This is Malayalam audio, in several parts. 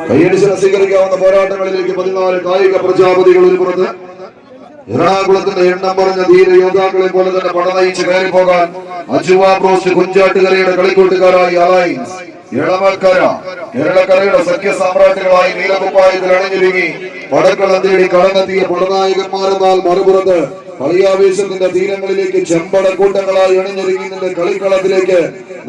കൈയടിച്ച് സ്വീകരിക്കാവുന്ന പോരാട്ടങ്ങളിലേക്ക് 14 കായിക പ്രജാപതികൾ ഒരു പുറത്ത്. എറണാകുളത്തിന്റെ എണ്ണം പറഞ്ഞ ധീര യോദ്ധാക്കളെ പോലെ തന്നെ പടനയിച്ച് കയറി പോകാൻ അജുവ ബ്രോസ്റ്റ് കുഞ്ചാട്ടുകരയുടെ കളിക്കൂട്ടുകാരായി അലയൻസ് എളമക്കര കേരളക്കരയുടെ സഖ്യ സാമ്രാട്ടുകളായി നീലക്കുപ്പായത്തിൽ അണിഞ്ഞൊരുങ്ങി പടക്കളം തേടി കടന്നെത്തിയ പടനായകന്മാരെന്നാൽ മറുപുറത്ത് കളിയാവേശത്തിന്റെ തീരങ്ങളിലേക്ക് ചെമ്പടക്കൂട്ടങ്ങളായി അണിഞ്ഞൊരുങ്ങി കളിക്കളത്തിലേക്ക്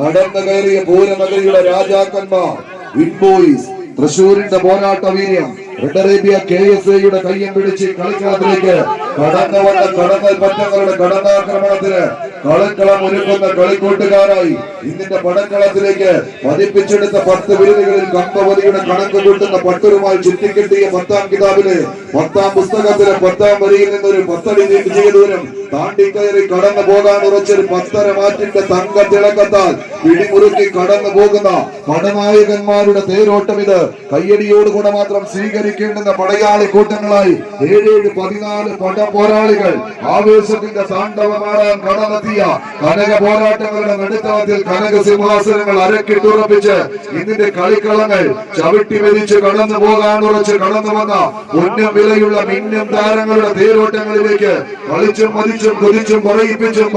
നടന്നു കയറിയ പൂരനഗരിയുടെ രാജാക്കന്മാർ വിൻബോയ്സ് തൃശൂരിന്റെ പോരാട്ട വീര്യം റെഡ് അറേബ്യ KSAയുടെ കയ്യം പിടിച്ച് കളിക്കളത്തിലേക്ക് കടന്നു വന്ന കടന്നൽ പറ്റങ്ങളുടെ കടന്നാക്രമണത്തിന് കളക്കളം ഒരുക്കുന്ന കളിക്കൂട്ടുകാരായി ഇന്നിന്റെ പടക്കളത്തിലേക്ക് പതിപ്പിച്ചെടുത്ത 10 വിരുന്നുകളിൽ കമ്പവതിയുടെ കണക്ക് കൂട്ടുന്ന പട്ടരുമായി ചുറ്റിക്കെട്ടിയ 10ാം കിതാബിലെ 10ാം പുസ്തകത്തിലെ 10ാം വരിയിൽ നിന്നൊരു 10 അടി നീട്ടിയ ദൂരം താണ്ടിക്കയറി കടന്നു പോകാൻ ഉറച്ചൊരു 10.5 മാറ്റിന്റെ തങ്ക തിളക്കത്താൽ പിടിമുറുക്കി കടന്നു പോകുന്ന പടനായകന്മാരുടെ തേരോട്ടം ഇത്. കയ്യടിയോടുകൂടെ മാത്രം സ്വീകരിക്കേണ്ടുന്ന പടയാളി കൂട്ടങ്ങളായി 7-14 പട പോരാളികൾ ആവേശത്തിന്റെ താണ്ഡവമാറാൻ കടന്നെത്തിയ കനക പോരാട്ടങ്ങളുടെ നടുത്തളത്തിൽ കനക സിംഹാസനങ്ങൾ അരക്കിട്ടുറപ്പിച്ച് ഇന്നിന്റെ കളിക്കളങ്ങൾ ചവിട്ടി മെതിച്ച് കടന്നു പോകാൻ ഉറച്ച് കടന്നു വന്ന പൊന്നും വിലയുള്ള മിന്നും താരങ്ങളുടെ തേരോട്ടങ്ങളിലേക്ക് കളിച്ചും മതിച്ചും കുതിച്ചും പറയിപ്പിച്ചും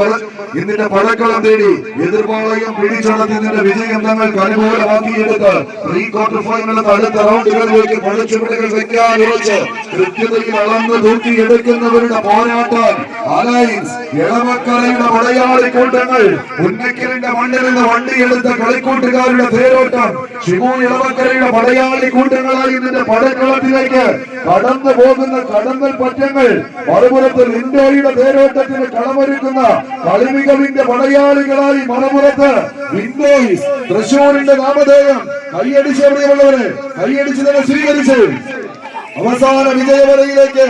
ഇന്നിന്റെ പടക്കളം തേടി എതിർപാളയം പിടിച്ചടത്തി ഇതിന്റെ വിജയം തങ്ങൾക്ക് അനുകൂലമാക്കിയെടുത്ത് പ്രീ ക്വാർട്ടർ ഫൈനലിൽ അടുത്ത റൗണ്ടുകളിലേക്ക് പടച്ചുപിടികൾ വെക്കാൻ ഉറച്ച് കൃത്യതയിൽ അളന്ന് തൂക്കിയെടുക്കുന്നവരുടെ പോരാട്ടം അലയൻസ് എളമക്കരയുടെ പടയാളി കൂട്ടങ്ങൾ. ഉന്നക്കലിന്റെ മണ്ണിൽ നിന്ന് വണ്ടിയെടുത്ത കളിക്കൂട്ടുകാരുടെ തേരോട്ടം ഷിബു എളമക്കരയുടെ പടയാളി കൂട്ടങ്ങളായി ഇതിന്റെ പടക്കളത്തിലേക്ക് കടന്നു പോകുന്ന കടന്നൽ പറ്റങ്ങൾ. മറുപുറത്ത് ലിൻഡോയുടെ തേരോട്ടത്തിന് കളമൊരുക്കുന്ന കളിമികവിന്റെ പടയാളികളായി മറുപുറത്ത് വിൻഡോയ്സ് തൃശൂരിന്റെ നാമധേയം. കൈയടിച്ച് എവിടെയുള്ളവരെ കൈയടിച്ച് തന്നെ സ്വീകരിച്ച് അവസാന വിജയവരയിലേക്ക്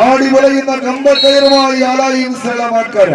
ആടിവലയുന്ന കമ്പക്കയറുമായി അലയൻസ് എളമക്കര.